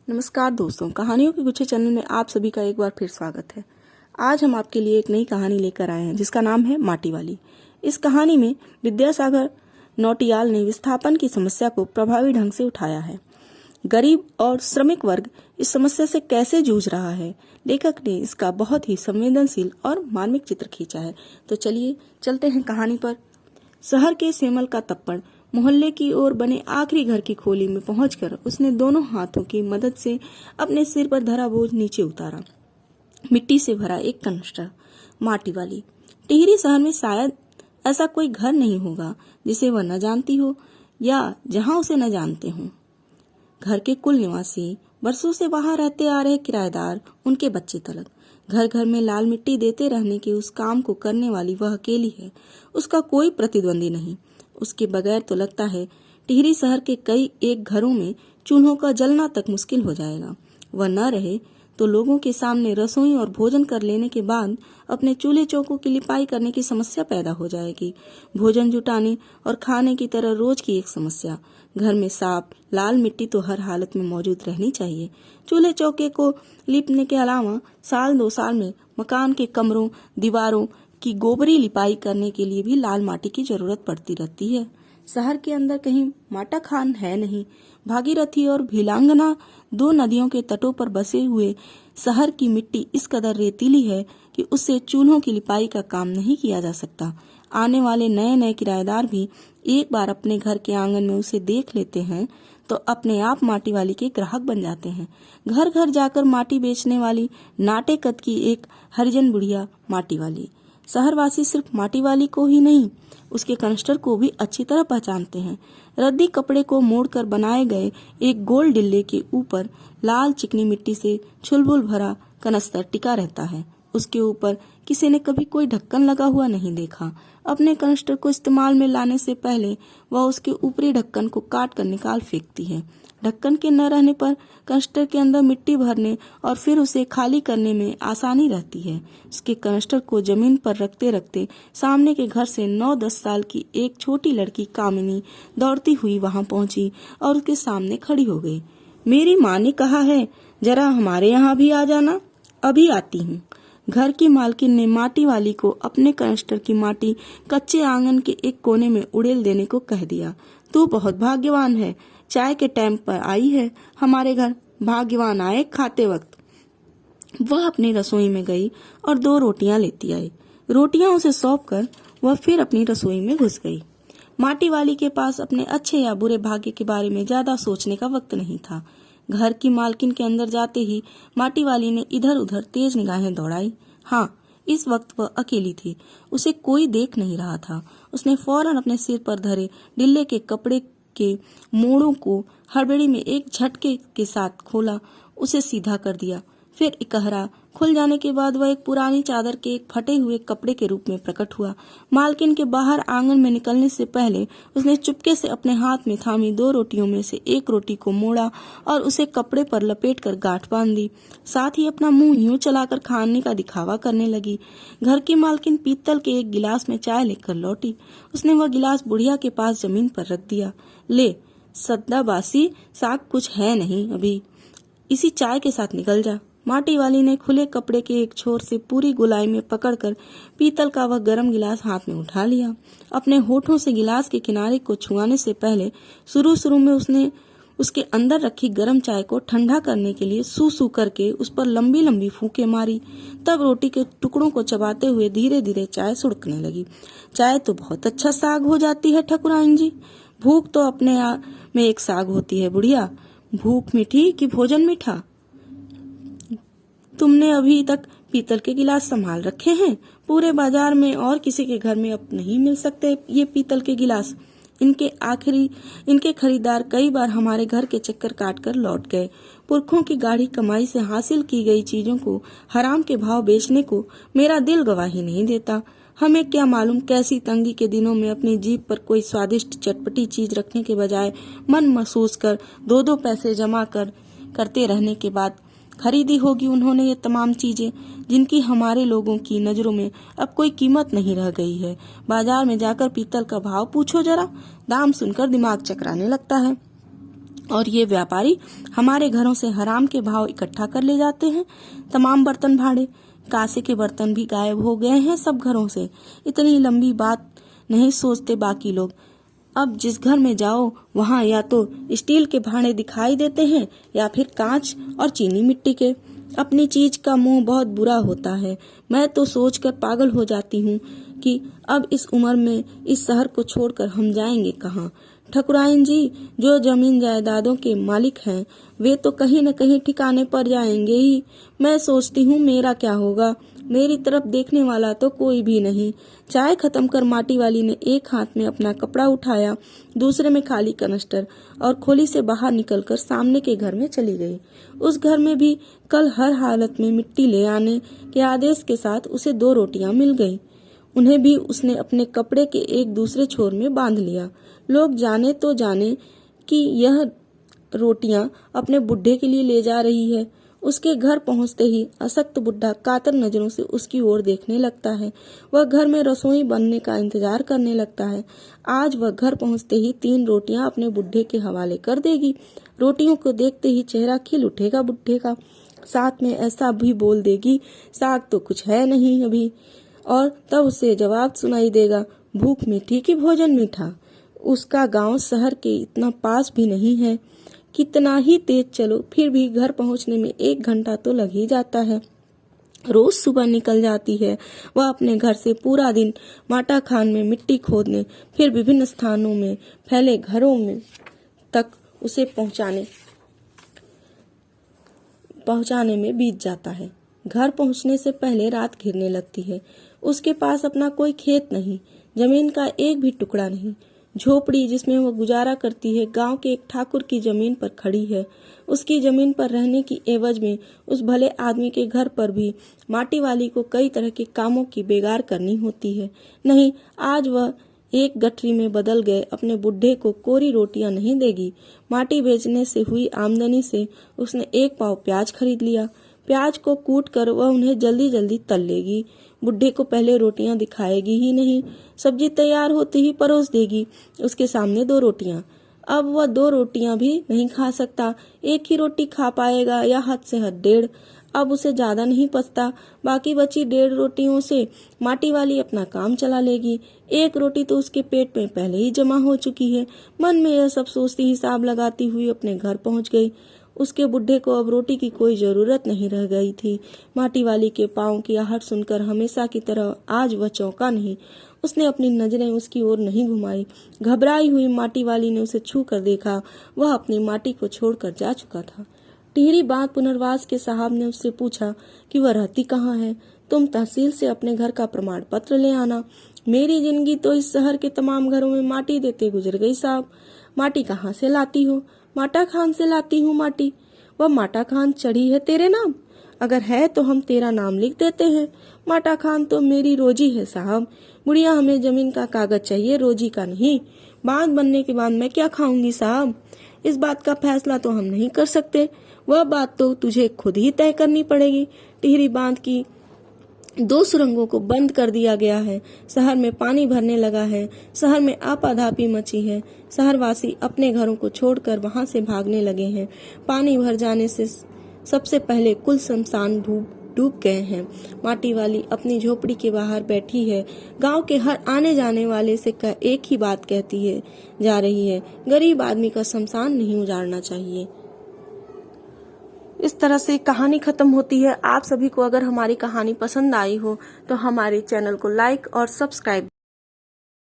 नमस्कार दोस्तों, कहानियों के गुच्छे चैनल में आप सभी का एक बार फिर स्वागत है। आज हम आपके लिए एक नई कहानी लेकर आए हैं जिसका नाम है माटी वाली। इस कहानी में विद्यासागर नौटियाल ने विस्थापन की समस्या को प्रभावी ढंग से उठाया है। गरीब और श्रमिक वर्ग इस समस्या से कैसे जूझ रहा है, लेखक ने इसका बहुत ही संवेदनशील और मार्मिक चित्र खींचा है। तो चलिए चलते हैं कहानी पर। शहर के सेमल का तप्पड़ मोहल्ले की ओर बने आखिरी घर की खोली में पहुंचकर उसने दोनों हाथों की मदद से अपने सिर पर धरा बोझ नीचे उतारा। मिट्टी से भरा एक कनस्टर, माटी वाली। टिहरी शहर में शायद ऐसा कोई घर नहीं होगा जिसे वह न जानती हो या जहां उसे न जानते हों। घर के कुल निवासी, बरसों से वहां रहते आ रहे किराएदार, उनके बच्चे तलक, घर घर में लाल मिट्टी देते रहने के उस काम को करने वाली वह अकेली है। उसका कोई प्रतिद्वंदी नहीं। उसके बगैर तो लगता है टिहरी शहर के कई एक घरों में चूल्हों का जलना तक मुश्किल हो जाएगा। वह न रहे तो लोगों के सामने रसोई और भोजन कर लेने के बाद अपने चूल्हे चौकों की लिपाई करने की समस्या पैदा हो जाएगी। भोजन जुटाने और खाने की तरह रोज की एक समस्या। घर में साफ लाल मिट्टी तो हर हालत में मौजूद रहनी चाहिए। चूल्हे चौके को लीपने के अलावा साल 2 साल में मकान के कमरों दीवारों की गोबरी लिपाई करने के लिए भी लाल माटी की जरूरत पड़ती रहती है। शहर के अंदर कहीं माटा खान है नहीं। भागीरथी और भीलांगना 2 नदियों के तटों पर बसे हुए शहर की मिट्टी इस कदर रेतीली है कि उससे चूल्हों की लिपाई का काम नहीं किया जा सकता। आने वाले नए नए किराएदार भी एक बार अपने घर के आंगन में उसे देख लेते हैं तो अपने आप माटी वाली के ग्राहक बन जाते हैं। घर घर जाकर माटी बेचने वाली नाटे कद की एक हरिजन बुढ़िया माटी वाली। शहरवासी सिर्फ माटी वाली को ही नहीं, उसके कनस्टर को भी अच्छी तरह पहचानते हैं। रद्दी कपड़े को मोड़कर बनाए गए एक गोल डिल्ले के ऊपर लाल चिकनी मिट्टी से छुलबुल भरा कनस्तर टिका रहता है। उसके ऊपर किसी ने कभी कोई ढक्कन लगा हुआ नहीं देखा। अपने कनस्टर को इस्तेमाल में लाने से पहले वह उसके ऊपरी ढक्कन को काट कर निकाल फेंकती है। ढक्कन के न रहने पर कनस्टर के अंदर मिट्टी भरने और फिर उसे खाली करने में आसानी रहती है। उसके कनस्टर को जमीन पर रखते रखते सामने के घर से 9-10 साल की एक छोटी लड़की कामिनी दौड़ती हुई वहां पहुंची और उसके सामने खड़ी हो गई। मेरी माँ ने कहा है जरा हमारे यहाँ भी आ जाना। अभी आती हूँ। घर की मालकिन ने माटी वाली को अपने कनस्टर की माटी कच्चे आंगन के एक कोने में उड़ेल देने को कह दिया। तू बहुत भाग्यवान है, चाय के टाइम पर आई है हमारे घर। भाग्यवान आए खाते वक्त। वह अपनी रसोई में गई और 2 रोटियां लेती आई। रोटियां उसे सौंप कर वह फिर अपनी रसोई में घुस गई। माटी वाली के पास अपने अच्छे या बुरे भाग्य के बारे में ज्यादा सोचने का वक्त नहीं था। घर की मालकिन के अंदर जाते ही माटी वाली ने इधर उधर तेज निगाहें दौड़ाई। हाँ, इस वक्त वह अकेली थी। उसे कोई देख नहीं रहा था। उसने फौरन अपने सिर पर धरे डिल्ले के कपड़े के मोड़ों को हड़बड़ी में एक झटके के साथ खोला, उसे सीधा कर दिया। फिर इकहरा खुल जाने के बाद वह एक पुरानी चादर के एक फटे हुए कपड़े के रूप में प्रकट हुआ। मालकिन के बाहर आंगन में निकलने से पहले उसने चुपके से अपने हाथ में थामी 2 रोटियों में से एक रोटी को मोड़ा और उसे कपड़े पर लपेटकर गांठ बांध दी। साथ ही अपना मुंह यूं चलाकर खाने का दिखावा करने लगी। घर की मालकिन पीतल के एक गिलास में चाय लेकर लौटी। उसने वह गिलास बुढ़िया के पास जमीन पर रख दिया। ले, सद्दाबासी साग कुछ है नहीं अभी, इसी चाय के साथ निकल जा। माटी वाली ने खुले कपड़े के एक छोर से पूरी गोलाई में पकड़कर पीतल का वह गर्म गिलास हाथ में उठा लिया। अपने होठों से गिलास के किनारे को छुआने से पहले शुरू में उसने उसके अंदर रखी गर्म चाय को ठंडा करने के लिए सू सू करके उस पर लंबी लंबी फूंके मारी। तब रोटी के टुकड़ों को चबाते हुए धीरे धीरे चाय सुड़कने लगी। चाय तो बहुत अच्छा साग हो जाती है ठकुराइन जी। भूख तो अपने आप में एक साग होती है बुढ़िया। भूख मीठी कि भोजन मीठा। तुमने अभी तक पीतल के गिलास संभाल रखे हैं। पूरे बाजार में और किसी के घर में अब नहीं मिल सकते ये पीतल के गिलास। इनके खरीदार कई बार हमारे घर के चक्कर काटकर लौट गए। पुरखों की गाढ़ी कमाई से हासिल की गई चीजों को हराम के भाव बेचने को मेरा दिल गवाही नहीं देता। हमें क्या मालूम कैसी तंगी के दिनों में अपनी जीभ पर कोई स्वादिष्ट चटपटी चीज रखने के बजाय मन महसूस कर 2-2 पैसे जमा करते रहने के बाद खरीदी होगी उन्होंने ये तमाम चीजें जिनकी हमारे लोगों की नजरों में अब कोई कीमत नहीं रह गई है। बाजार में जाकर पीतल का भाव पूछो जरा, दाम सुनकर दिमाग चकराने लगता है। और ये व्यापारी हमारे घरों से हराम के भाव इकट्ठा कर ले जाते हैं। तमाम बर्तन भाड़े, कांसे के बर्तन भी गायब हो गए हैं सब घरों से। इतनी लंबी बात नहीं सोचते बाकी लोग। अब जिस घर में जाओ वहाँ या तो स्टील के भांडे दिखाई देते हैं या फिर कांच और चीनी मिट्टी के। अपनी चीज का मुंह बहुत बुरा होता है। मैं तो सोचकर पागल हो जाती हूँ कि अब इस उम्र में इस शहर को छोड़कर हम जाएंगे कहाँ। ठकुराइन जी, जो जमीन जायदादों के मालिक हैं वे तो कहीं न कहीं ठिकाने पर जाएंगे ही। मैं सोचती हूँ मेरा क्या होगा। मेरी तरफ देखने वाला तो कोई भी नहीं। चाय खत्म कर माटी वाली ने एक हाथ में अपना कपड़ा उठाया, दूसरे में खाली कनस्टर, और खोली से बाहर निकलकर सामने के घर में चली गई। उस घर में भी कल हर हालत में मिट्टी ले आने के आदेश के साथ उसे 2 रोटियां मिल गई। उन्हें भी उसने अपने कपड़े के एक दूसरे छोर में बांध लिया। लोग जाने तो जाने कि यह रोटियां अपने बुढ़े के लिए ले जा रही है। उसके घर पहुंचते ही अशक्त बुढ़ा कातर नजरों से उसकी ओर देखने लगता है। वह घर में रसोई बनने का इंतजार करने लगता है। आज वह घर पहुंचते ही 3 रोटियां अपने बुढ़े के हवाले कर देगी। रोटियों को देखते ही चेहरा खिल उठेगा बुढ़े का। साथ में ऐसा भी बोल देगी, साग तो कुछ है नहीं अभी। और तब उसे जवाब सुनाई देगा, भूख मीठी की भोजन मीठा। उसका गांव शहर के इतना पास भी नहीं है। कितना ही तेज चलो फिर भी घर पहुंचने में 1 घंटा तो लग ही जाता है। रोज सुबह निकल जाती है वह अपने घर से पूरा दिन माटा खान में मिट्टी खोदने, फिर विभिन्न स्थानों में फैले घरों में तक उसे पहुंचाने में बीत जाता है। घर पहुंचने से पहले रात घिरने लगती है। उसके पास अपना कोई खेत नहीं, जमीन का एक भी टुकड़ा नहीं। झोपड़ी जिसमें वह गुजारा करती है गांव के एक ठाकुर की जमीन पर खड़ी है। उसकी जमीन पर रहने की एवज में उस भले आदमी के घर पर भी माटी वाली को कई तरह के कामों की बेगार करनी होती है। नहीं, आज वह एक गठरी में बदल गए अपने बुढ़े को कोरी रोटियां नहीं देगी। माटी बेचने से हुई आमदनी से उसने 1 पाव प्याज खरीद लिया। प्याज को कूट कर वह उन्हें जल्दी जल्दी तल लेगी। बुढ़े को पहले रोटियां दिखाएगी ही नहीं, सब्जी तैयार होते ही परोस देगी उसके सामने 2 रोटियां। अब वह 2 रोटियां भी नहीं खा सकता। 1 ही रोटी खा पाएगा या हद से हद 1.5। अब उसे ज्यादा नहीं पचता। बाकी बची 1.5 रोटियों से माटी वाली अपना काम चला लेगी। 1 रोटी तो उसके पेट में पहले ही जमा हो चुकी है। मन में यह सब सोचती हिसाब लगाती हुई अपने घर पहुंच गई। उसके बुढ़े को अब रोटी की कोई जरूरत नहीं रह गई थी। माटी वाली के पाँव की आहट सुनकर हमेशा की तरह आज वह चौंका नहीं। उसने अपनी नजरें उसकी ओर नहीं घुमाई। घबराई हुई माटी वाली ने उसे छू कर देखा। वह अपनी माटी को छोड़कर जा चुका था। टिहरी बांध पुनर्वास के साहब ने उससे पूछा कि वह रहती कहाँ है। तुम तहसील से अपने घर का प्रमाण पत्र ले आना। मेरी जिंदगी तो इस शहर के तमाम घरों में माटी देते गुजर गई साहब। माटी कहाँ से लाती हो? माटा खान से लाती हूँ माटी। वह माटा खान चढ़ी है तेरे नाम? अगर है तो हम तेरा नाम लिख देते हैं। माटा खान तो मेरी रोजी है साहब। बुढ़िया, हमें जमीन का कागज चाहिए, रोजी का नहीं। बांध बनने के बाद मैं क्या खाऊंगी साहब? इस बात का फैसला तो हम नहीं कर सकते। वह बात तो तुझे खुद ही तय करनी पड़ेगी। टिहरी बांध की 2 सुरंगों को बंद कर दिया गया है। शहर में पानी भरने लगा है। शहर में आपाधापी मची है। शहरवासी अपने घरों को छोड़कर वहां से भागने लगे हैं। पानी भर जाने से सबसे पहले कुल शमशान डूब गए हैं। माटी वाली अपनी झोपड़ी के बाहर बैठी है। गांव के हर आने जाने वाले से एक ही बात कहती है जा रही है, गरीब आदमी का शमशान नहीं उजाड़ना चाहिए। इस तरह से कहानी खत्म होती है। आप सभी को अगर हमारी कहानी पसंद आई हो तो हमारे चैनल को लाइक और सब्सक्राइब